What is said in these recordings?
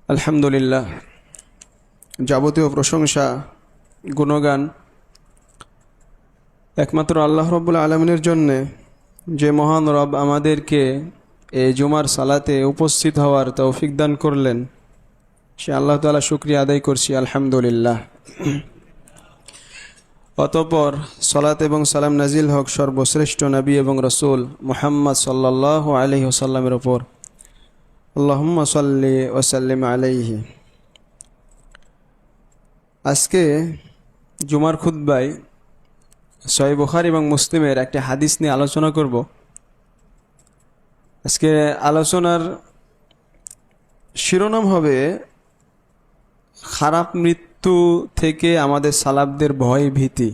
আলহামদুলিল্লাহ, যাবতীয় প্রশংসা গুণগান একমাত্র আল্লাহ রব্বুল আলমিনের জন্যে, যে মহান রব আমাদেরকে এই জুমার সালাতে উপস্থিত হওয়ার তৌফিক দান করলেন, সে আল্লাহ তাআলা শুকরিয়া আদায় করছি আলহামদুলিল্লাহ। অতঃপর সালাত এবং সালাম নাজিল হক সর্বশ্রেষ্ঠ নবী এবং রসুল মুহাম্মদ সাল্লাল্লাহু আলাইহি ওয়াসাল্লামের ওপর। আল্লাহুম্মা সাল্লি ওয়া সাল্লিম আলাইহি। আজকে জুমার খুতবায় সহিহ বুখারী এবং মুসলিমের একটি হাদিস নিয়ে আলোচনা করব। আজকে আলোচনার শিরোনাম হবে খারাপ মৃত্যু থেকে আমাদের সালাফদের ভয় ভীতি।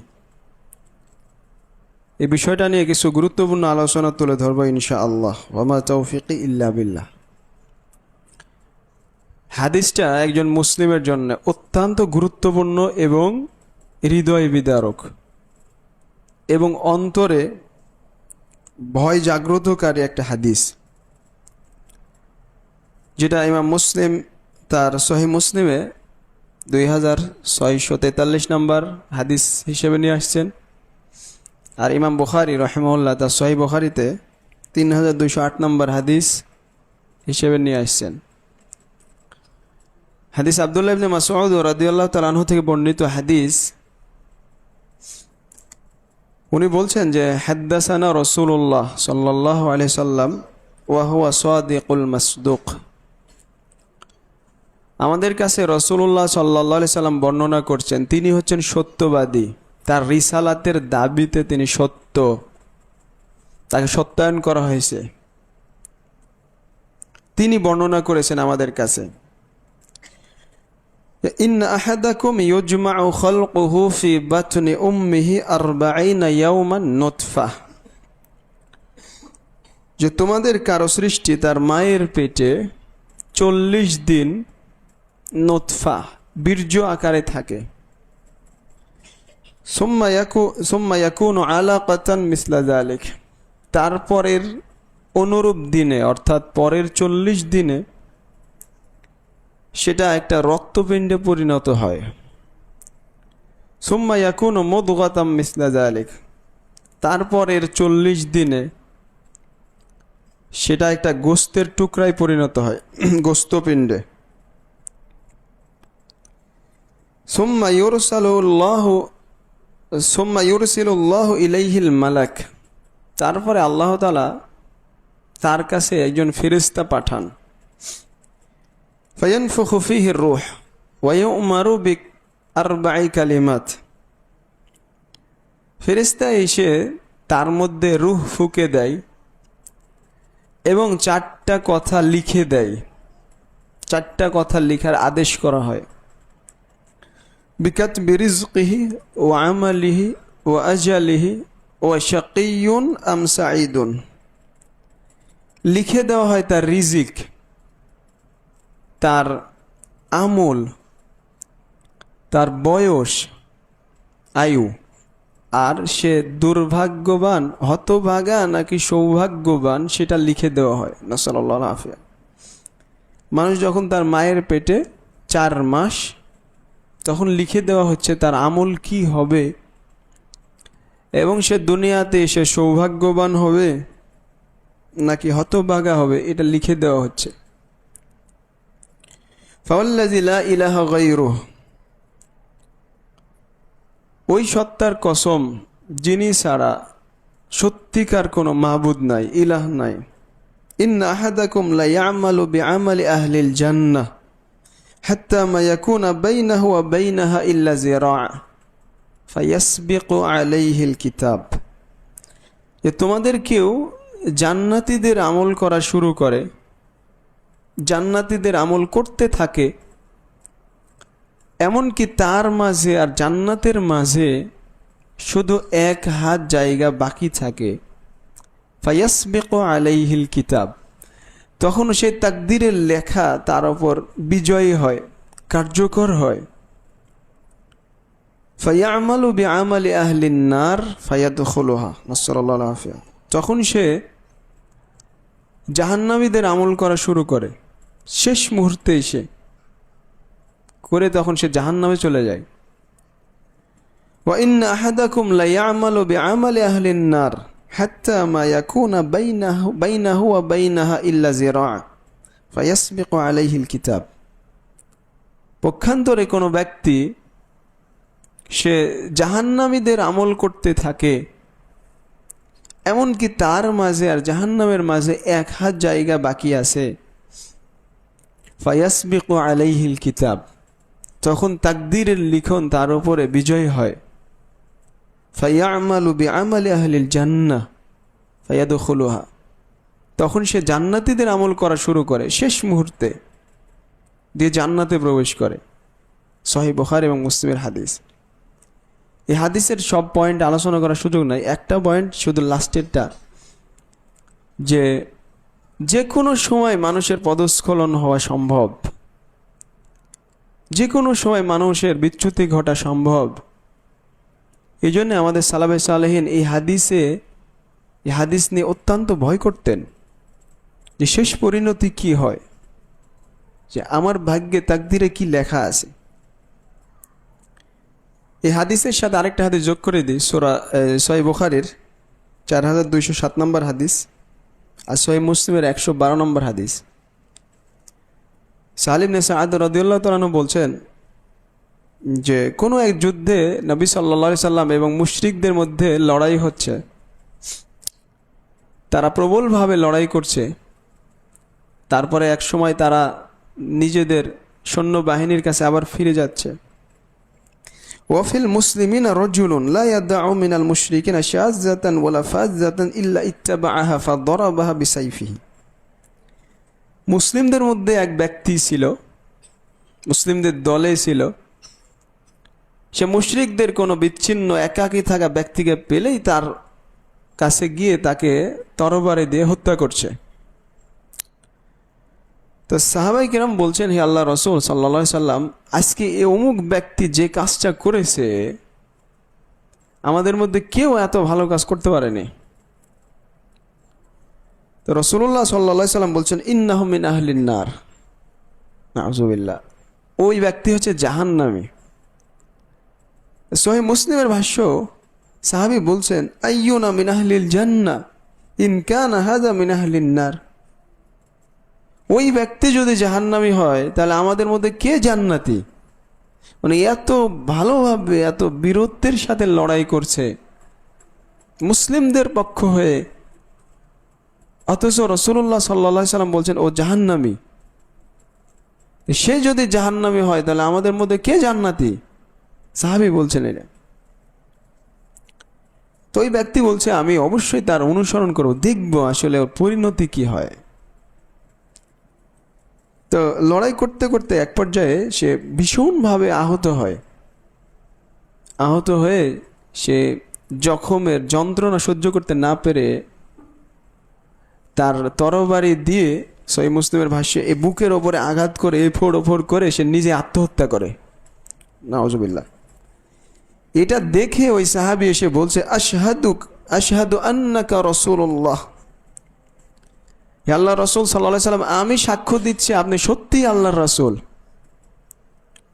এই বিষয়টা নিয়ে কিছু গুরুত্বপূর্ণ আলোচনা তুলে ধরবো ইনশাআল্লাহ। ওয়া মা তাওফীকি ইল্লা বিল্লাহ। হাদিসটা একজন মুসলিমের জন্য অত্যন্ত গুরুত্বপূর্ণ এবং হৃদয় বিদারক এবং অন্তরে ভয় জাগ্রতকারী একটা হাদিস, যেটা ইমাম মুসলিম তার সহিহ মুসলিমে 2643 নম্বর হাদিস হিসেবে নিয়ে আসছেন। আর ইমাম বুখারী রাহিমাহুল্লাহ তার সহিহ বুখারীতে 3208 নম্বর হাদিস হিসেবে নিয়ে আসছেন। হাদিস আব্দুল্লাহ ইবনে মাসউদ রাদিয়াল্লাহু তাআলা আনহু থেকে বর্ণিত হাদিস। উনি বলছেন যে হাদ্দাসানা রাসূলুল্লাহ সাল্লাল্লাহু আলাইহি সাল্লাম ওয়া হুয়া সাদিকুল মাসদুক। আমাদের কাছে রাসূলুল্লাহ সাল্লাল্লাহু আলাইহি সাল্লাম বর্ণনা করছেন, তিনি হচ্ছেন সত্যবাদী। তার রিসালাতের দাবিতে তিনি সত্য, তাকে সত্যায়ন করা হয়েছে। তিনি বর্ণনা করেছেন আমাদের কাছে, ইন্না আহাদাকুম ইউজমাউ খালকুহু ফি বাতনি উম্মিহি 40 ইয়াওমান নুতফা। যে তোমাদের কারো সৃষ্টি তার মায়ের পেটে 40 দিন নুতফা বীর্য আকারে থাকে। সুম্মা ইয়াকুনু আলাকাতান মিসলা যালিক। তারপরের অনুরূপ দিনে, অর্থাৎ পরের 40 দিনে সেটা একটা রক্তপিণ্ডে পরিণত হয়। সুম্মা ইয়াকুনু মুদগাতাম মিসলা যালিক। তারপরের 40 দিনে সেটা একটা গোস্তের টুকরায় পরিণত হয়, গোস্তপিণ্ডে। সুম্মা ইউরসিলুল্লাহু ইলাইহিল মালাক। তারপরে আল্লাহ তাআলা তার কাছে একজন ফেরেশতা পাঠান। ফায়ানফুখু ফীহি রূহ ওয়া ইউমারু বিআরবা'i কালিমাত। ফেরেশতা এসে তার মধ্যে রূহ ফুঁকে দেয় এবং 4টা কথা লিখে দেয়। 4টা কথা লেখার আদেশ করা হয়। বিকাতবি রিজকিহি ওয়া আমালিহি ওয়া আজালিহি ওয়া শাকিয়্যুন আম সাঈদুন। লিখে দেওয়া হয় তার রিজিক, তার আমল, তার বয়স, আয়ু, আর সে দুর্ভাগ্যবান, হতভাগা নাকি সৌভাগ্যবান সেটা লিখে দেওয়া হয়। নাসাল্লাল্লাহু আলাইহি। মানুষ যখন তার মায়ের পেটে 4 মাস, তখন লিখে দেওয়া হচ্ছে তার আমল কি হবে এবং সে দুনিয়াতে এসে সৌভাগ্যবান হবে নাকি হতভাগা হবে, এটা লিখে দেওয়া হচ্ছে। ফাওয়াল্লাযী লা ইলাহা গায়রুহু। ওই সত্তার কসম যিনি ছাড়া সত্যিকার কোনো মাবুদ নাই, ইলাহ নাই। ইন্না আহাদাকুম লা ইয়ামালু বিআমালি আহলিল জান্নাহ হাত্তা মা ইয়াকুনা বাইনাহু ওয়া বাইনাহা ইল্লা যিরা' ফায়াসবিকু আলাইহিল কিতাব। যে তোমাদের কেউ জান্নাতীদের আমল করা শুরু করে, জান্নাতীদের আমল করতে থাকে, এমনকি তার মাঝে আর জান্নাতের মাঝে শুধু 1 হাত জায়গা বাকি থাকে। ফায়াসবিকু আলাইহিল কিতাব। তখন সেই তাকদীরের লেখা তার উপর বিজয়ী হয়, কার্যকর হয়। ফায়ামালু বিআমালি আহলিন নার ফায়াদখুলুহা। নাসাল্লাল্লাহু আলাইহি। তখন সে জাহান্নামীদের আমল করা শুরু করে। শেষ মুহূর্তে এসে করে তখন সে জাহান্নামে চলে যায়। ওয়া ইন্না আহাদাকুম লা ইয়ামালু বিআমালি আহলিন নার হাত্তা মা ইয়াকুনা বাইনাহু ওয়া বাইনাহা ইল্লা যিরা' ফায়াসবিকু আলাইহিল কিতাব। পক্ষান্তরে কোনো ব্যক্তি সে জাহান্নামীদের আমল করতে থাকে, এমনকি তার মাঝে আর জাহান্নামের মাঝে 1 হাত জায়গা বাকি আছে। ফায়াসবিকু আলাইহিল কিতাব, তখন তাকদীরের লিখন তার উপরে বিজয় হয়। ফায়ামালু বিআমালি আহলিল জান্নাহ ফায়াদখুলুহা, তখন সে জান্নাতীদের আমল করা শুরু করে, শেষ মুহূর্তে দিয়ে জান্নাতে প্রবেশ করে। সহিহ বুখারী এবং মুসলিমের হাদিস। এই হাদিসের সব পয়েন্ট আলোচনা করার সুযোগ নাই, একটা পয়েন্ট শুধু লাস্টেরটা, যে কোনো সময় মানুষের পদস্খলন হওয়া সম্ভব, যে কোনো সময় মানুষের বিচ্যুতি ঘটা সম্ভব। এই জন্য আমাদের সালাফে সালেহিন এই হাদিস নিয়ে অত্যন্ত ভয় করতেন যে শেষ পরিণতি কি হয়, যে আমার ভাগ্যে তাকদিরে কি লেখা আছে। এই হাদিসের সাথে আরেকটা হাদিস যোগ করে দিই, সহিহ বুখারীর 4207 নম্বর হাদিস আর সহিহ মুসলিমের 112 নম্বর হাদিস। সালিম ইবনে সাদ রাদিয়াল্লাহু তাআলা আনহু বলছেন যে কোনো এক যুদ্ধে নবী সাল্লাল্লাহু আলাইহি সাল্লাম এবং মুশরিকদের মধ্যে লড়াই হচ্ছে, তারা প্রবলভাবে লড়াই করছে। তারপরে এক সময় তারা নিজেদের সৈন্যবাহিনীর কাছে আবার ফিরে যাচ্ছে। ওয়াফিল মুসলিমিনা রাজুলুন লা ইয়াদউ মিনাল মুশরিকিনা শাযাতান ওয়ালা ফাযাতান ইল্লা ইত্তাবাআহা ফাদরাবাহা বিসাইফিহি। মুসলিমদের মধ্যে এক ব্যক্তি ছিল, মুসলিমদের দলে ছিল, সে মুশরিকদের কোনো বিচ্ছিন্ন একাকী থাকা ব্যক্তিকে পেলেই তার কাছে গিয়ে তাকে তরবারি দিয়ে হত্যা করছে। তো সাহাবাই কিরাম বলছেন, হে আল্লাহ রাসূল সাল্লাল্লাহু আলাইহি সাল্লাম, আজকে এই অমুক ব্যক্তি যে কাজটা করেছে আমাদের মধ্যে কেউ এত ভালো কাজ করতে পারেনি। তো রাসূলুল্লাহ সাল্লাল্লাহু আলাইহি সাল্লাম বলছেন, ইন্নাহু মিন আহলিন নার, নাউযুবিল্লাহ, ওই ব্যক্তি হচ্ছে জাহান্নামী। সহিহ মুসলিমের ভাষ্য, সাহাবী বলছেন, আইয়ুনা মিন আহলিল জান্নাহ ইন কানা হাযা মিন আহলিন নার। ওই ব্যক্তি যদি জাহান্নামী হয় তাহলে আমাদের মধ্যে কে জান্নাতি? মানে এত ভালোভাবে এত বীরত্বের সাথে লড়াই করছে মুসলিমদের পক্ষ হয়ে, অথচ রাসূলুল্লাহ সাল্লাল্লাহু আলাইহি সাল্লাম বলছেন ও জাহান্নামী। সে যদি জাহান্নামী হয় তাহলে আমাদের মধ্যে কে জান্নাতি? সাহাবী বলছেন এটা। তো ওই ব্যক্তি বলছে, আমি অবশ্যই তার অনুসরণ করব, দেখব আসলে ওর পরিণতি কি হয়। তো লড়াই করতে করতে এক পর্যায়ে সে ভীষণভাবে আহত হয়। আহত হয়ে সে জখমের যন্ত্রণা সহ্য করতে না পেরে তার তরবারি দিয়ে, সহিহ মুসলিমের ভাষ্যে, এই বুকের ওপরে আঘাত করে এফোড় ওফোড় করে সে নিজে আত্মহত্যা করে। নাউযুবিল্লাহ। এটা দেখে ওই সাহাবী এসে বলছে, আশহাদু আন্নাকা রাসূলুল্লাহ, হে আল্লাহর রাসূল সাল্লাল্লাহু আলাইহি সাল্লাম, আমি সাক্ষ্য দিচ্ছি আপনি সত্যিই আল্লাহর রাসূল।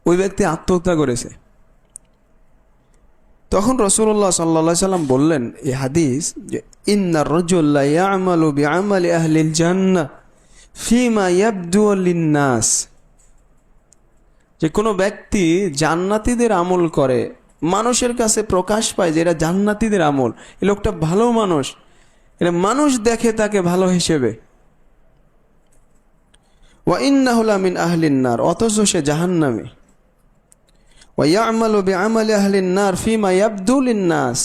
ওই ব্যক্তি আত্মহত্যা করেছে। তখন রাসূলুল্লাহ সাল্লাল্লাহু আলাইহি সাল্লাম বললেন এই হাদিস যে, ইন্নার রাজুলা ইয়ামালু বিআমালি আহলিল জান্নাহ ফিমা ইয়াবদু লিন-নাস, যে কোনো ব্যক্তি জান্নাতীদের আমল করে, মানুষের কাছে প্রকাশ পায় যে এরা জান্নাতীদের আমল, এই লোকটা ভালো মানুষ, এটা মানুষ দেখে তাকে ভালো হিসেবে। ওয়া ইন্নাহু লামিন আহলিন নার, অথচ সে জাহান্নামী। ওয়া ইয়ামালু বিআমালি আহলিন নার ফিমা ইয়াবদু লিন-নাস,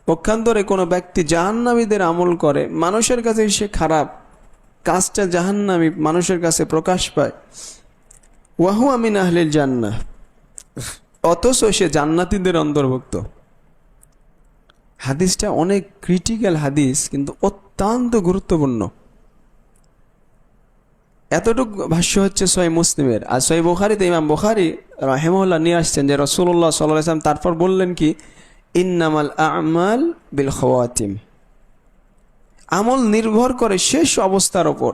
পক্ষান্তরে কোনো ব্যক্তি জাহান্নামীদের আমল করে, মানুষের কাছে সে খারাপ, কাজটা জাহান্নামী, মানুষের কাছে প্রকাশ পায়। ওয়া হুয়া মিন আহলিল জান্নাহ, অথচ সে জান্নাতীদের অন্তর্ভুক্ত। হাদিসটা অনেক ক্রিটিক্যাল হাদিস, কিন্তু অত্যন্ত গুরুত্বপূর্ণ। এতটুক ভাষ্য হচ্ছে সহিহ মুসলিমের। আর সহিহ বুখারীতে ইমাম বুখারী রাহিমাহুল্লাহ নিয়ে আসছেন যে রাসূলুল্লাহ সাল্লাল্লাহু আলাইহি ওয়াসাল্লাম তারপর বললেন কি, ইন্নামাল আ'মাল বিল খাওয়াতিম, আমল নির্ভর করে শেষ অবস্থার ওপর,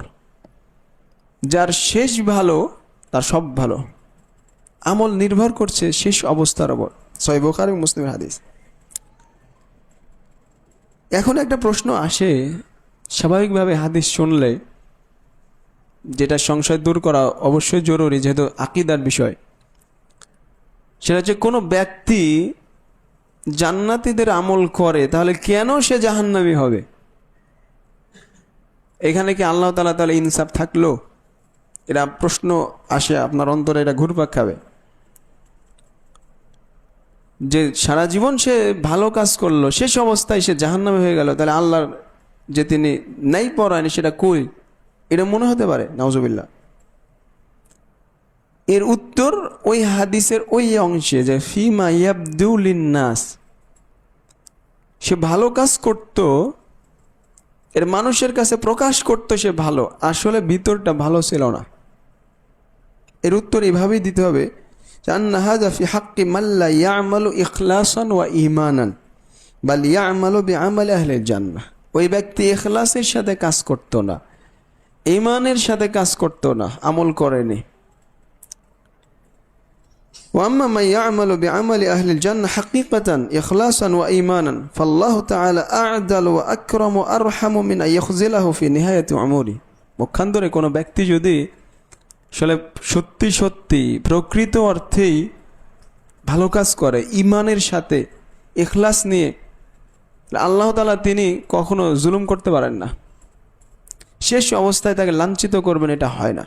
যার শেষ ভালো তার সব ভালো। আমল নির্ভর করছে শেষ অবস্থার উপর। সহিহ বুখারী এবং মুসলিমের হাদিস। এখন একটা প্রশ্ন আসে স্বাভাবিকভাবে হাদিস শুনলে, যেটা সংশয় দূর করা অবশ্যই জরুরি যেহেতু আকীদার বিষয়। সেটা হচ্ছে কোনো ব্যক্তি জান্নাতীদের আমল করে তাহলে কেন সে জাহান্নামী হবে? এখানে কি আল্লাহ তাআলা তাহলে ইনসাফ থাকলো? এটা প্রশ্ন আসে আপনার অন্তরে, এটা ঘুরপাক খাবে যে সারা জীবন সে ভালো কাজ করলো, শেষ অবস্থায় সে জাহান্নামী হয়ে গেল, তাহলে আল্লাহর যে তিনি ন্যায় পরায়ণ সেটা কই? এটা মনে হতে পারে, নাউজুবিল্লাহ। এর উত্তর ওই হাদিসের ওই অংশে যে ফিমা ইয়াবদু লিন্নাস, সে ভালো কাজ করত, এর মানুষের কাছে প্রকাশ করতো সে ভালো, আসলে ভিতরটা ভালো ছিল না। এর উত্তর এভাবেই দিতে হবে, আন্না হাযা ফি হাক্কি মান লা ইয়ামালু ইখলাসান ওয়া ঈমানান বাল ইয়ামালু বিআমালি আহলিল জান্নাহ। ওই ব্যক্তি ইখলাসের সাথে কাজ করত না, ঈমানের সাথে কাজ করত না, আমল করেনি। وأما من يعمل بعمل أهل الجنة حقيقة إخلاصا وإيمانا فالله تعالى أعدل وأكرم وأرحم من أن يخذله في نهاية عمره। মুখান্তরে কোনো ব্যক্তি যদি আসলে সত্যি সত্যি প্রকৃত অর্থেই ভালো কাজ করে ঈমানের সাথে ইখলাস নিয়ে, আল্লাহ তাআলা তিনি কখনো জুলুম করতে পারেন না, শেষ অবস্থায় তাকে লাঞ্ছিত করবেন, এটা হয় না।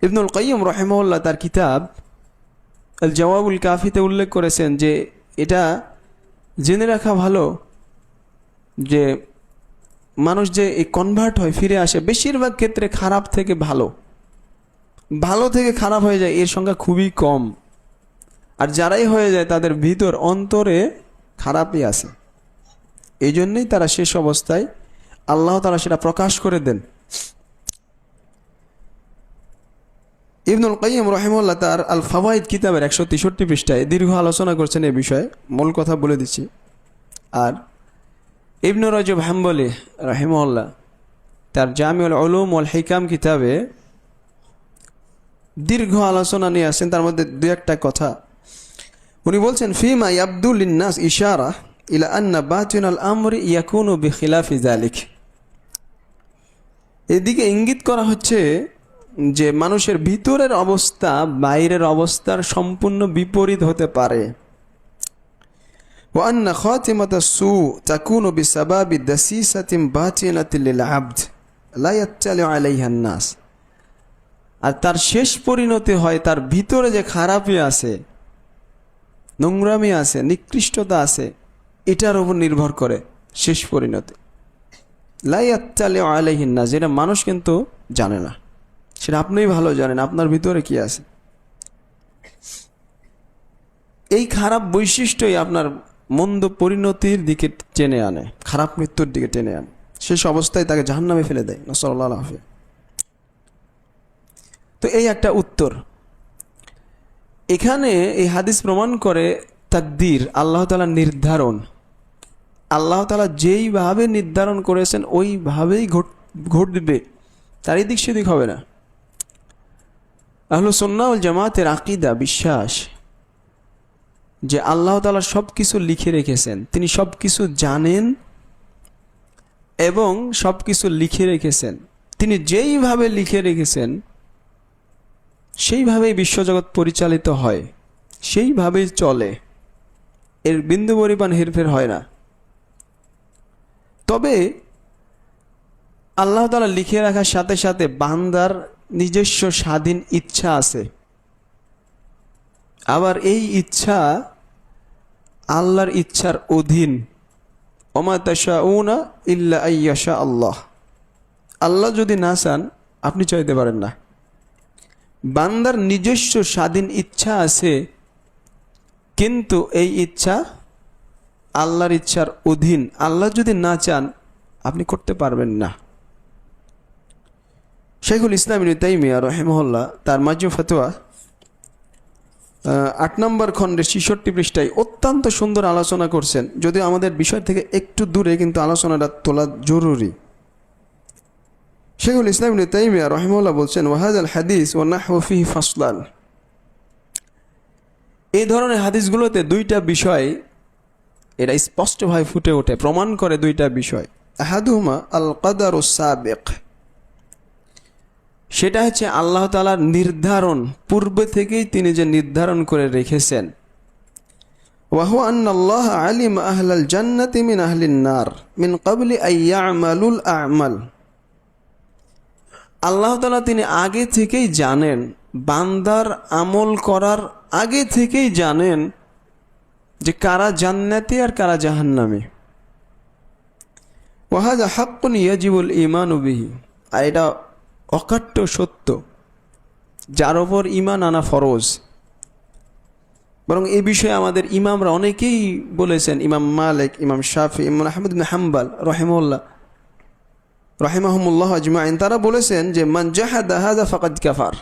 ইবনুল কাইয়্যিম রাহিমাহুল্লাহ তার কিতাব আল জওয়াবুল কাফিতে উল্লেখ করেছেন যে এটা জেনে রাখা ভালো যে মানুষ যে এই কনভার্ট হয়, ফিরে আসে, বেশিরভাগ ক্ষেত্রে খারাপ থেকে ভালো, ভালো থেকে খারাপ হয়ে যায় এর সংখ্যা খুবই কম। আর যারাই হয়ে যায় তাদের ভিতর অন্তরে খারাপই আছে, এই জন্যই তারা শেষ অবস্থায় আল্লাহ তাআলা সেটা প্রকাশ করে দেন। ইবনুল কাইয়্যিম রাহিমাহুল্লাহ তার আল ফাওয়াইদ কিতাবের 163 পৃষ্ঠায় দীর্ঘ আলোচনা করছেন এই বিষয়ে, মূল কথা বলে দিচ্ছি। আর ইবনু রাজব হাম্বলি রাহিমাহুল্লাহ তার জামিউল উলুম ওয়াল হিকাম কিতাবে দীর্ঘ আলোচনা নিয়ে আসেন, তার মধ্যে দুই একটা কথা উনি বলছেন, ফিমা ইয়াবদু লিন্নাস ইশারা ইলা আন্না বাতিনাল আমরি ইয়াকুনু বিখিলাফি যালিক। এদিকে ইঙ্গিত করা হচ্ছে যে মানুষের ভিতরের অবস্থা বাইরের অবস্থার সম্পূর্ণ বিপরীত হতে পারে। ওয়া আন্না খাতিমাতা সু তাকুনু বিসাবাবি দাসিসাতিন বাতিনাতিন লিল আবদ লা ইয়াত্তালিউ আলাইহা নাস। আর তার শেষ পরিণতি হয় তার ভিতরে যে খারাপই আছে, নোংরামি আছে, নিকৃষ্টতা আছে, এটার উপর নির্ভর করে শেষ পরিণতি। লা ইয়াত্তালিউ আলাইহিন নাস, যেটা মানুষ কিন্তু জানে না, সেটা আপনিই ভালো জানেন আপনার ভিতরে কি আছে। এই খারাপ বৈশিষ্ট্যই আপনার মন্দ পরিণতির দিকে টেনে আনে, খারাপ মৃত্যুর দিকে টেনে আনে, শেষ অবস্থায় তাকে জাহান্নামে ফেলে দেয়, নাসাল্লাহু আলাইহি। তো এই একটা উত্তর। এখানে এই হাদিস প্রমাণ করে তাকদীর, আল্লাহ তাআলার নির্ধারণ, আল্লাহ তাআলা যেইভাবে নির্ধারণ করেছেন ওইভাবেই ঘটবে, তার এদিক সেদিক হবে না। আহলুস সুন্নাহ ওয়াল জামাতের আকীদা, বিশ্বাস যে আল্লাহ তাআলা সব কিছু লিখে রেখেছেন, তিনি সব কিছু জানেন এবং সব কিছু লিখে রেখেছেন, তিনি যেইভাবে লিখে রেখেছেন সেইভাবেই বিশ্বজগৎ পরিচালিত হয়, সেইভাবেই চলে, এর বিন্দু পরিমাণ হেরফের হয় না। তবে আল্লাহ তাআলা লিখে রাখার সাথে সাথে বান্দার নিজস্ব স্বাধীন ইচ্ছা আছে, আবার এই ইচ্ছা আল্লাহর ইচ্ছার অধীন। ওমা তাশাউনা ইল্লা আইয়াশা আল্লাহ, আল্লাহ যদি না চান আপনি চাইতে পারেন না। বান্দার নিজস্ব স্বাধীন ইচ্ছা আছে, কিন্তু এই ইচ্ছা আল্লাহর ইচ্ছার অধীন, আল্লাহ যদি না চান আপনি করতে পারবেন না। শাইখুল ইসলাম ইবনে তাইমিয়া রাহিমাহুল্লাহ তার মাজমু ফাতোয়া 8 নম্বর খণ্ডের 66 পৃষ্ঠায় অত্যন্ত সুন্দর আলোচনা করছেন, যদিও আমাদের বিষয় থেকে একটু দূরে, কিন্তু আলোচনাটা তোলা জরুরি। শাইখুল ইসলাম ইবনে তাইমিয়া রাহিমাহুল্লাহ বলছেন, ওয়া হাযাল হাদিস ওয়া নাহু ফিহি ফাসলান, এই ধরনের হাদিসগুলোতে দুইটা বিষয় এটা স্পষ্টভাবে ফুটে ওঠে, প্রমাণ করে দুইটা বিষয়। আহাদুহুমা আল কাদারুস সাবিক, সেটা হচ্ছে আল্লাহ তাআলার নির্ধারণ, পূর্বে থেকেই তিনি যে নির্ধারণ করে রেখেছেন। ওয়া হুয়া আন্নাল্লাহ আলিম আহলাল জান্নাতি মিন আহলিন নার মিন ক্বাবলি আন ইয়ামালুল আ'মাল। আল্লাহ তাআলা তিনি আগে থেকেই জানেন, বান্দার আমল করার আগে থেকেই জানেন যে কারা জান্নাতি আর কারা জাহান্নামী। ওয়া হাযা হাক্কুন ইয়াজিবুল ঈমানু বিহি, আর এটা অকাট্য সত্য, যার ওপর ঈমান আনা ফরজ। বরং এই বিষয়ে আমাদের ইমামরা অনেকেই বলেছেন, ইমাম মালিক, ইমাম শাফি, ইমাম আহমদ বিন হাম্বল রাহিমাহুমুল্লাহ আজমাইন, তারা বলেছেন যে মান জাহাদা হাযা ফাকাদ কাফার,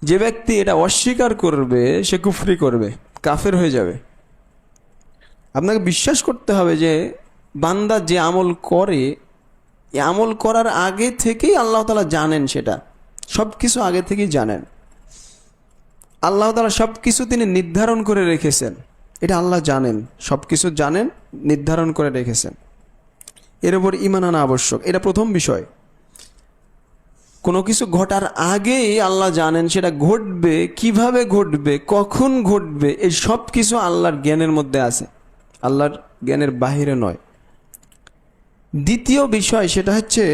যে ব্যক্তি এটা অস্বীকার করবে সে কুফরি করবে, কাফের হয়ে যাবে। আপনাকে বিশ্বাস করতে হবে যে বান্দা যে আমল করে, এই আমল করার আগে থেকেই আল্লাহ তাআলা জানেন, সেটা সব কিছু আগে থেকেই জানেন। আল্লাহ তাআলা সব কিছু তিনি নির্ধারণ করে রেখেছেন, এটা আল্লাহ জানেন, সব কিছু জানেন, নির্ধারণ করে রেখেছেন। এর উপর ঈমান আনা আবশ্যক, এটা প্রথম বিষয়। কোনো কিছু ঘটার আগেই আল্লাহ জানেন সেটা ঘটবে, কিভাবে ঘটবে, কখন ঘটবে, এই সব কিছু আল্লাহর জ্ঞানের মধ্যে আছে, আল্লাহর জ্ঞানের বাহিরে নয়। দ্বিতীয় বিষয় সেটা হচ্ছে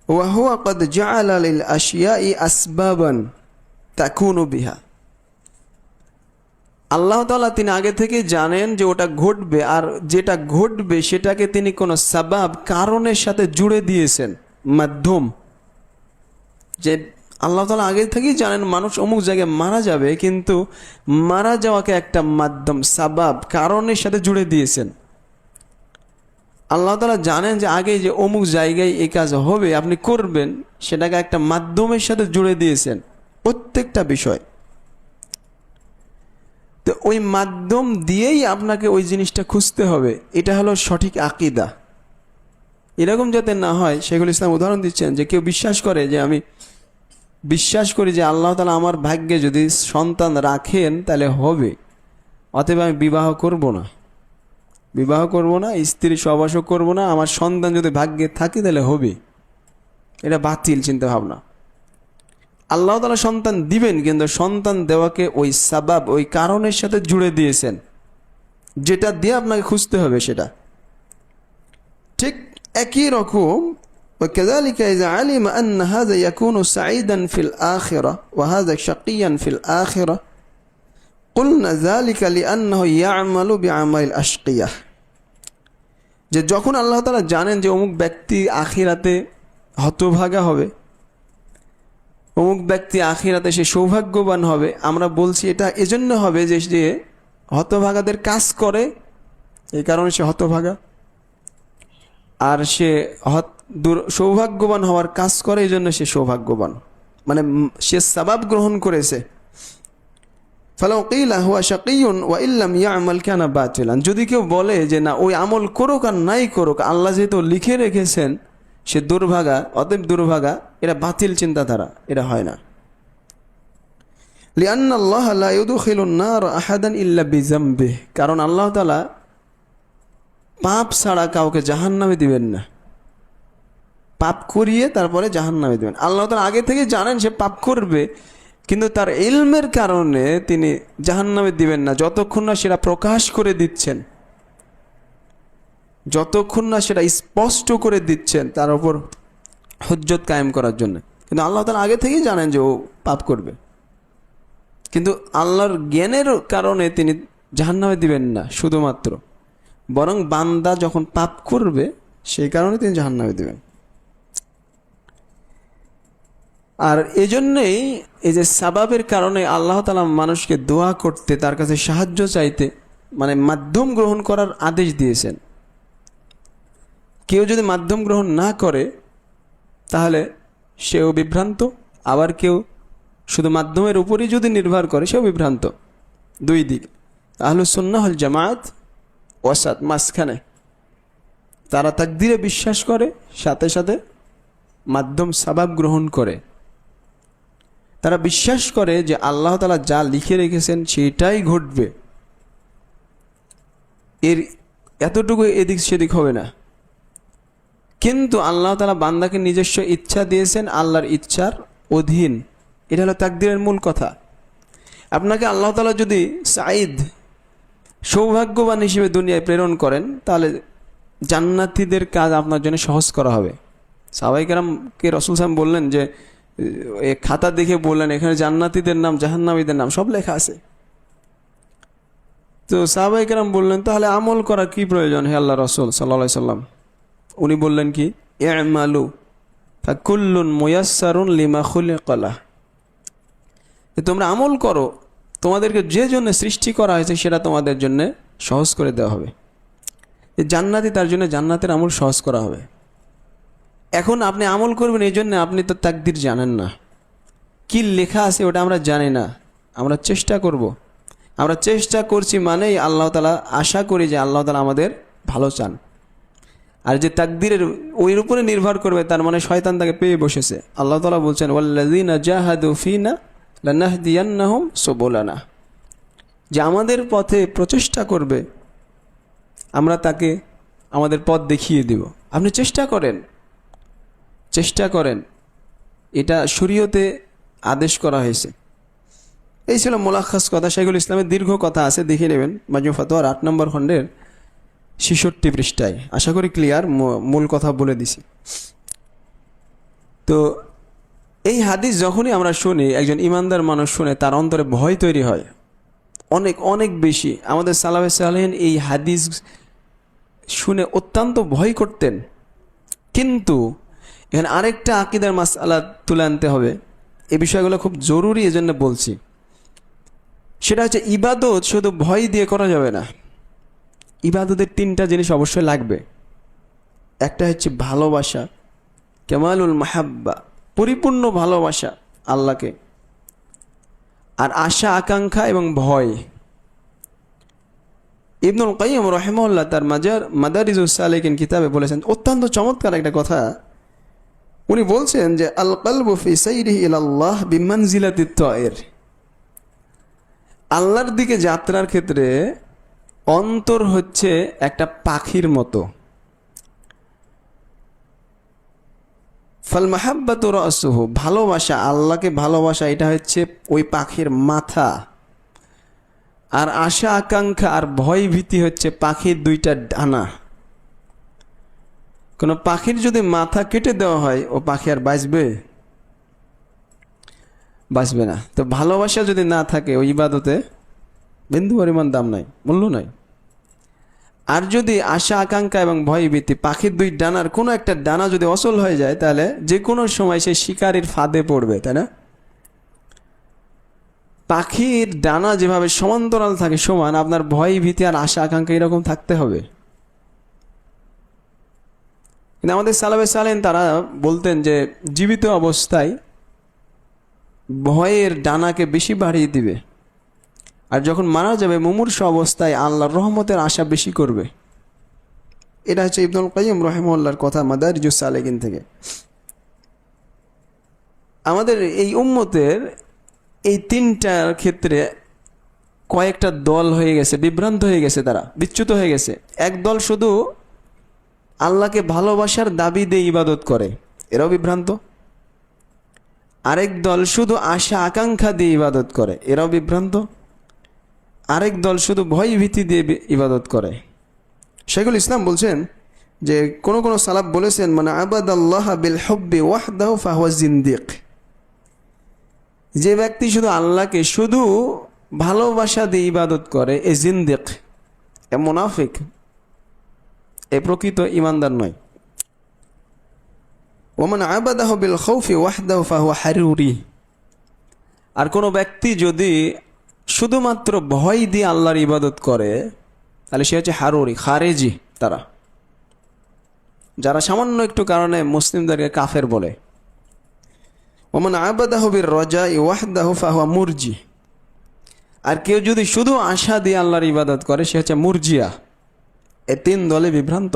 ওয়া হুয়া ক্বাদ জাআলা লিল আশিয়াই আসবাবান তাকুনু বিহা, আল্লাহ তাআলা তিনি আগে থেকে জানেন যে ওটা ঘটবে, আর যেটা ঘটবে সেটাকে তিনি কোনো সাবাব, কারণের সাথে জুড়ে দিয়েছেন, মাধ্যম। যে আল্লাহ তাআলা আগে থেকেই জানেন মানুষ অমুক জায়গায় মারা যাবে, কিন্তু মারা যাওয়াকে একটা মাধ্যম, সাবাব, কারণের সাথে জুড়ে দিয়েছেন। আল্লাহ তাআলা জানেন যে আগে যে অমুক জায়গায় এই কাজ হবে, আপনি করবেন, সেটাকে একটা মাধ্যমের সাথে জুড়ে দিয়েছেন প্রত্যেকটা বিষয়। তো ওই মাধ্যম দিয়েই আপনাকে ওই জিনিসটা খুঁজতে হবে, এটা হলো সঠিক আকীদা। এরকম যাতে না হয়, শেখুল ইসলাম উদাহরণ দিচ্ছেন যে কেউ বিশ্বাস করে যে আমি বিশ্বাস করি যে আল্লাহ তাআলা আমার ভাগ্যে যদি সন্তান রাখেন তাহলে হবে, অতএব আমি বিবাহ করব না, স্ত্রী সহবাসও করব না, আমার সন্তান যদি ভাগ্যে থাকে তাহলে হবে। এটা বাতিল চিন্তা ভাবনা। আল্লাহ তাআলা সন্তান দিবেন, কিন্তু সন্তান দেওয়াকে ওই সাবাব, ওই কারণের সাথে জুড়ে দিয়েছেন, যেটা দিয়ে আপনাকে খুঁজতে হবে সেটা। ঠিক একই রকম وكذلك إذا علم أن هذا يكون سعيدا في الآخرة وهذا شقيا في الآخرة قلنا ذلك لأنه يعمل بعمل الأشقياء, যে যখন আল্লাহ তাআলা জানেন যে অমুক ব্যক্তি আখিরাতে হতভাগা হবে, অমুক ব্যক্তি আখিরাতে সে সৌভাগ্যবান হবে, আমরা বলছি এটা এজন্য হবে যে সে হতভাগাদের কাজ করে, এই কারণে সে হতভাগা। আর সে সৌভাগ্যবান হওয়ার কাজ করে, এই জন্য সে সৌভাগ্যবান, মানে সে সাবাব গ্রহণ করেছে। ফালাউ কিলা হুয়া শাকিয়ুন ওয়া ইল্লাম ইয়ামাল কানা বাতিলান, যদি কেউ বলে যে না ওই আমল করুক আর নাই করুক, আল্লাহ যেহেতু লিখে রেখেছেন সে দুর্ভাগা, অতএব দুর্ভাগা, এটা বাতিল চিন্তাধারা, এটা হয় না। লিআন্না আল্লাহ লা ইউদখিলুন নার আহাদান ইল্লা বিযামবিহি, কারণ আল্লাহ তাআলা পাপ ছাড়া কাউকে জাহান্নামে দিবেন না, পাপ করিয়ে তারপরে জাহান্নামে দিবেন। আল্লাহ তাআলা আগে থেকে জানেন সে পাপ করবে, কিন্তু তার ইলমের কারণে তিনি জাহান্নামে দিবেন না, যতক্ষণ না সেটা প্রকাশ করে দিচ্ছেন, যতক্ষণ না সেটা স্পষ্ট করে দিচ্ছেন, তার উপর হুজ্জত কায়েম করার জন্য। কিন্তু আল্লাহ তাআলা আগে থেকেই জানেন যে ও পাপ করবে, কিন্তু আল্লাহর জ্ঞানের কারণে তিনি জাহান্নামে দিবেন না শুধুমাত্র, বরং বান্দা যখন পাপ করবে সেই কারণে তিনি জাহান্নামে দিবেন। আর এজন্যই এই যে সাবাবের কারণে আল্লাহ তাআলা মানুষকে দোয়া করতে, তার কাছে সাহায্য চাইতে, মানে মাধ্যম গ্রহণ করার আদেশ দিয়েছেন। কেউ যদি মাধ্যম গ্রহণ না করে তাহলে সেও বিভ্রান্ত, আবার কেউ শুধু মাধ্যমের উপরই যদি নির্ভর করে সেও বিভ্রান্ত। দুই দিক। আহলুস সুন্নাহ ওয়াল জামাত ওয়াসাত, মাঝখানে। তারা তাকদীরে বিশ্বাস করে, সাথে সাথে মাধ্যম সাবাব গ্রহণ করে। তারা বিশ্বাস করে যে আল্লাহ তাআলা যা লিখে রেখেছেন সেটাই ঘটবে, এর এতটুকু এদিক সেদিক হবে না। কিন্তু আল্লাহ তাআলা বান্দাকে নিজস্ব ইচ্ছা দিয়েছেন, আল্লাহর ইচ্ছার অধীন। এটা হলো তাকদীরের মূল কথা। আপনাকে আল্লাহ তাআলা যদি সাঈদ, সৌভাগ্যবান হিসেবে দুনিয়ায় প্রেরণ করেন, তাহলে জান্নাতীদের কাজ আপনার জন্য সহজ করা হবে। সাহাবায়ে কেরামকে রাসূল সাল্লাল্লাহু আলাইহি ওয়াসাল্লাম বললেন যে খাতা দেখে বললেন এখানে জান্নাতীদের নাম, জাহান্নামীদের নাম সব লেখা আছে। তো সাহাবায়ে কেরাম বললেন তাহলে আমল করার কি প্রয়োজন হে আল্লাহ রাসূল সাল্লাল্লাহু আলাইহি ওয়াসাল্লাম? উনি বললেন কি, ই'মালু ফাকুল্লুন মুয়াসসারুন লিমা খুলিকা লাহ, তোমরা আমল করো, তোমাদেরকে যে জন্য সৃষ্টি করা হয়েছে সেটা তোমাদের জন্য সহজ করে দেওয়া হবে। জান্নাতি তার জন্য জান্নাতের আমল সহজ করা হবে। এখন আপনি আমল করবেন, এই জন্য আপনি তো তাকদীর জানেন না, কি লেখা আছে ওটা আমরা জানি না। আমরা চেষ্টা করব, আমরা চেষ্টা করছি মানেই আল্লাহ তাআলা আশা করি যে আল্লাহ তাআলা আমাদের ভালো চান। আর যে তাকদীরের ওই উপরে নির্ভর করবে তার মানে শয়তান তাকে পেয়ে বসেছে। আল্লাহ তাআলা বলছেন ওয়াল্লাযীনা জাহাদু ফিনা লানাহদিয়ান্নাহুম সুবুলানা, যে আমাদের পথে প্রচেষ্টা করবে আমরা তাকে আমাদের পথ দেখিয়ে দিব। আপনি চেষ্টা করেন, চেষ্টা করেন, এটা শরীয়তে আদেশ করা হয়েছে। এই ছিল মুলাখাস কথা। শাইখুল ইসলামের দীর্ঘ কথা আছে, দেখে নেবেন মাজমু ফাতোয়ার 8 নম্বর খণ্ডের 66 পৃষ্ঠায়। আশা করি ক্লিয়ার, মূল কথা বলে দিছি। তো এই হাদিস যখনই আমরা শুনি, একজন ইমানদার মানুষ শুনে, তার অন্তরে ভয় তৈরি হয় অনেক অনেক বেশি। আমাদের সালাফে সালেহিন এই হাদিস শুনে অত্যন্ত ভয় করতেন। কিন্তু এখানে আরেকটা আকীদার মাসআলা তুলে আনতে হবে, এই বিষয়গুলো খুব জরুরি, এজন্য বলছি। সেটা হচ্ছে ইবাদত শুধু ভয় দিয়ে করা যাবে না। ইবাদতের 3টা জিনিস অবশ্যই লাগবে। একটা হচ্ছে ভালোবাসা, কামালুল মাহাব্বা, পরিপূর্ণ ভালোবাসা আল্লাহকে, আর আশা আকাঙ্ক্ষা এবং ভয়। ইবনুল কাইয়্যিম রাহিমাহুল্লাহ তার মাদারিজুস সালিকিন কিতাবে বলেছেন অত্যন্ত চমৎকার একটা কথা। উনি বলছেন যে আল কলবু ফি সাইরিহি ইলাল্লাহ বিমানজিলাতিত তায়র, আল্লাহর দিকে যাত্রার ক্ষেত্রে অন্তর হচ্ছে একটা পাখির মতো। ফাল মাহাব্বাতু রাসুহু, ভালোবাসা, আল্লাহকে ভালোবাসা, এটা হচ্ছে ওই পাখির মাথা। আর আশা আকাঙ্ক্ষা আর ভয় ভীতি হচ্ছে পাখির 2টা ডানা। কোনো পাখির যদি মাথা কেটে দেওয়া হয়, ও পাখি আর বাঁচবে? বাঁচবে না। তো ভালোবাসা যদি না থাকে, ওই ইবাদতে বিন্দু পরিমাণ দাম নাই, মূল্য নাই। আর যদি আশা আকাঙ্ক্ষা এবং ভয় ভীতি, পাখির 2 ডানার কোনো একটা ডানা যদি অচল হয়ে যায়, তাহলে যে কোনো সময় সে শিকারীর ফাঁদে পড়বে, তাই না? পাখির ডানা যেভাবে সমান্তরাল থাকে সমান, আপনার ভয় ভীতি আর আশা আকাঙ্ক্ষা এরকম থাকতে হবে। কিন্তু আমাদের সালাফে সালেহিন তারা বলতেন যে জীবিত অবস্থায় ভয়ের ডানাকে বেশি বাড়িয়ে দিবে, আর যখন মারা যাবে মুমূর্ষু অবস্থায় আল্লাহর রহমতের আশা বেশি করবে। এটা হচ্ছে ইবনুল কাইয়্যিম রাহিমাহুল্লাহর কথা মাদারিজুস সালিকিন থেকে। আমাদের এই উম্মতের এই 3টার ক্ষেত্রে কয়েকটা দল হয়ে গেছে, বিভ্রান্ত হয়ে গেছে, তারা বিচ্যুত হয়ে গেছে। এক দল শুধু আল্লাহকে ভালোবাসার দাবি দিয়ে ইবাদত করে, এরাও বিভ্রান্ত। আরেক দল শুধু আশা আকাঙ্ক্ষা দিয়ে ইবাদত করে, এরাও বিভ্রান্ত। আরেক দল শুধু ভয় ভীতি দিয়ে ইবাদত করে। শাইখুল ইসলাম বলছেন যে কোন কোন সালাফ বলেছেন, মানে আবাদাল্লাহ বিল হুব্বি ওয়াহদাহু ফাহুয়া জিন্দিক, যে ব্যক্তি শুধু আল্লাহকে শুধু ভালোবাসা দিয়ে ইবাদত করে, এ জিন্দিক, এ মুনাফিক, এ প্রকৃত ইমানদার নয়। ওমান আবাদাহু বিল খাউফি ওয়াহদাহু ফাহুয়া হারুরি, আর কোনো ব্যক্তি যদি শুধুমাত্র ভয় দিয়ে আল্লাহর ইবাদত করে, তাহলে সে হচ্ছে হারুরি, খারেজি। তারা যারা সামান্য একটু কারণে মুসলিমদেরকে কাফের বলে। ওমান আবাদাহু বির রাজাই ওয়াহদাহু ফাহুয়া মুরজি, আর কেউ যদি শুধু আশা দিয়ে আল্লাহর ইবাদত করে, সে হচ্ছে মুরজিয়া। এ 3 দলে বিভ্রান্ত।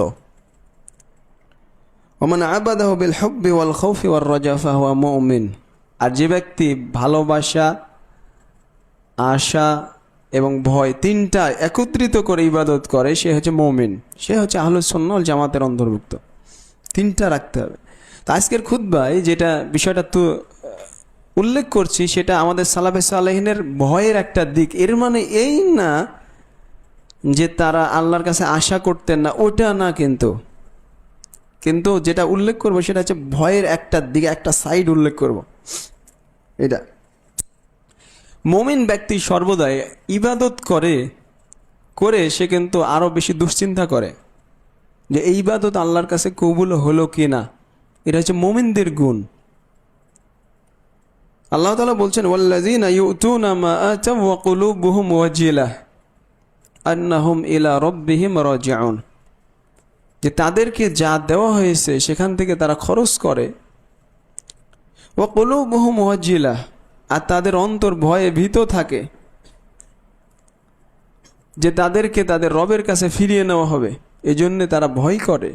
ওমান আবাদাহু বিল হুব্বি ওয়াল খাউফি ওয়ার রাজা ফাহুয়া মুমিন, আর যে ব্যক্তি ভালোবাসা, আশা এবং ভয় তিনটা একত্রিত করে ইবাদত করে সে হচ্ছে মুমিন, সে হচ্ছে আহলুস সুন্নাহ ওয়াল জামাতের অন্তর্ভুক্ত। তিনটা রাখতে হবে। তো আজকের খুতবায় যেটা বিষয়টা তো উল্লেখ করছি সেটা আমাদের সালাফে সালেহিনের ভয়ের একটা দিক। এর মানে এই না যে তারা আল্লাহর কাছে আশা করতেন না, ওটা না, কিন্তু যেটা উল্লেখ করবো সেটা হচ্ছে ভয়ের একটা দিকে, একটা সাইড উল্লেখ করব। এটা মুমিন ব্যক্তি সর্বদাই ইবাদত করে সে কিন্তু আরো বেশি দুশ্চিন্তা করে যে এই ইবাদত আল্লাহর কাছে কবুল হলো কি না। এটা হচ্ছে মুমিনদের গুণ। আল্লাহ তাআলা বলছেন ওয়াল্লাযীনা ইউতুনা মা আতাউ ওয়া কুলুবুহুম ওয়াজিলাহ আন্নাহুম ইলা রাব্বিহিম রাজিউন, যে তাদেরকে যা দেওয়া হয়েছে সেখান থেকে তারা খরচ করে। ওয়া কুলুবুহুম ওয়াজিলাহ, আর তাদের অন্তর ভয়ে ভীত থাকে যে তাদেরকে তাদের রবের কাছে ফিরিয়ে নেওয়া হবে, এজন্য তারা ভয় করে।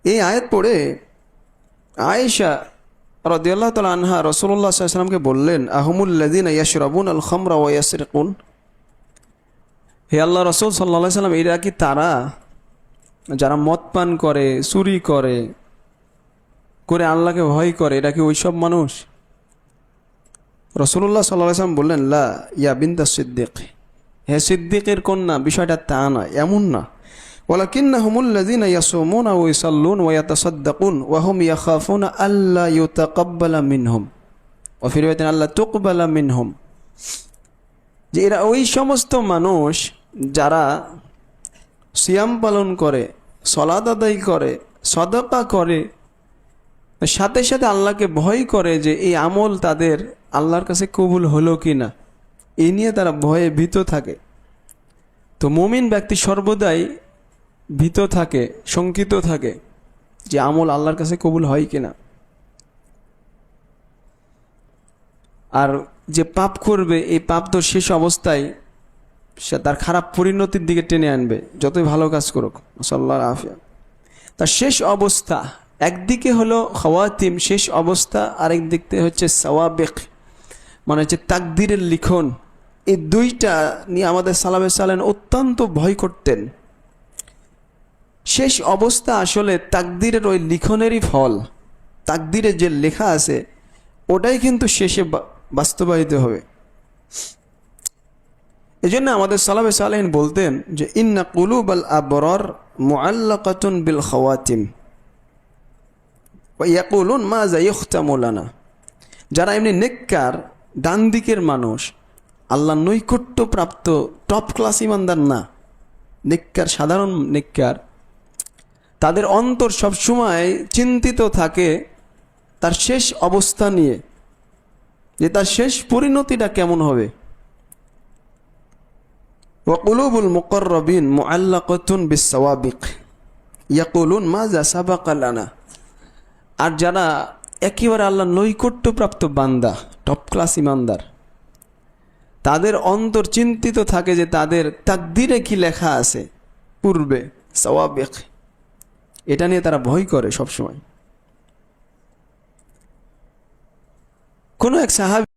এই আয়াত পড়ে আয়েশা রাদিয়াল্লাহু তাআলা আনহা রাসূলুল্লাহ সাল্লাল্লাহু আলাইহি ওয়াসাল্লামকে বললেন, আহুমুল্লাযীনা ইয়াশরাবুনাল খামরা ওয়া ইয়াসরিকুন, হে আল্লাহ রাসূল সাল্লাল্লাহু আলাইহি ওয়াসাল্লাম, এরা কি তারা যারা মদ পান করে, চুরি করে আল্লাহকে ভয় করে, এটা কি ওইসব মানুষ? রাসূলুল্লাহ সাল্লাল্লাহু আলাইহি ওয়াসাল্লাম বললেন, লা ইয়া বিনতা সিদ্দিক, হে সিদ্দিকের কন্যা, বিষয়টা তা না, এমন না। ওয়ালাকিন্নাহুমুল্লাযীনা ইয়াসুমুনা ওয়া ইসাল্লুন ওয়া ইয়াতাসাদ্দাকুন ওয়া হুম ইয়াখাফুনা আল্লা ইউতাকাব্বালা মিনহুম ওয়া ফি রিওয়ায়াতিন আল্লা তুকবালা মিনহুম, যে এরা ওই সমস্ত মানুষ যারা সিয়াম পালন করে, সালাত আদায় করে, সাদাকা করে, সাথে সাথে আল্লাহকে ভয় করে যে এই আমল তাদের আল্লাহর কাছে কবুল হলো কি না, এই নিয়ে তারা ভয়ে ভীত থাকে। তো মুমিন ব্যক্তি সর্বদাই ভীত থাকে, শঙ্কিত থাকে যে আমল আল্লাহর কাছে কবুল হয় কিনা। আর যে পাপ করবে, এই পাপ তো শেষ অবস্থায় সে তার খারাপ পরিণতির দিকে টেনে আনবে, যতই ভালো কাজ করুক। সাল্লাল্লাহু আফিয়া। তার শেষ অবস্থা একদিকে হলো খাওয়াতিম, শেষ অবস্থা, আরেক দিক থেকে হচ্ছে সাওয়াবিক, মানে হচ্ছে তাকদীরের লিখন। এই দুইটা নিয়ে আমাদের সালাফে সালেহিন অত্যন্ত ভয় করতেন। শেষ অবস্থা আসলে তাকদীরের ওই লিখনেরই ফল, তাকদীরে যে লেখা আছে ওটাই কিন্তু শেষে বাস্তবায়িত হবে। এজন্য আমাদের সালাফে সালেহিন বলতেন যে ইন্না কুলুবাল আবরার মুআল্লাকাতুন বিল খাওয়াতিম ওয়া ইয়াকুলুন মাজা ইখতামু লানা, যারা এমনি নেককার ডান দিকের মানুষ, আল্লাহ নৈকট্য প্রাপ্ত টপ ক্লাস ইমানদার না, নেককার সাধারণ নেককার, তাদের অন্তর সবসময় চিন্তিত থাকে তার শেষ অবস্থা নিয়ে, যে তার শেষ পরিণতিটা কেমন হবে। ওয়া কুলুবুল মুকাররাবিন মুআল্লাকাতুন বিস-সাওয়াবিক ইয়াকুলুন মাজা সাবাকা লানা, আর যারা একেবারে আল্লাহ নৈকট্যপ্রাপ্ত বান্দা, টপ ক্লাস ইমানদার, তাদের অন্তর চিন্তিত থাকে যে তাদের তাকদীরে কি লেখা আছে পূর্বে, সাওয়াবিক, এটা নিয়ে তারা ভয় করে সবসময়। কোনো এক সাহাবী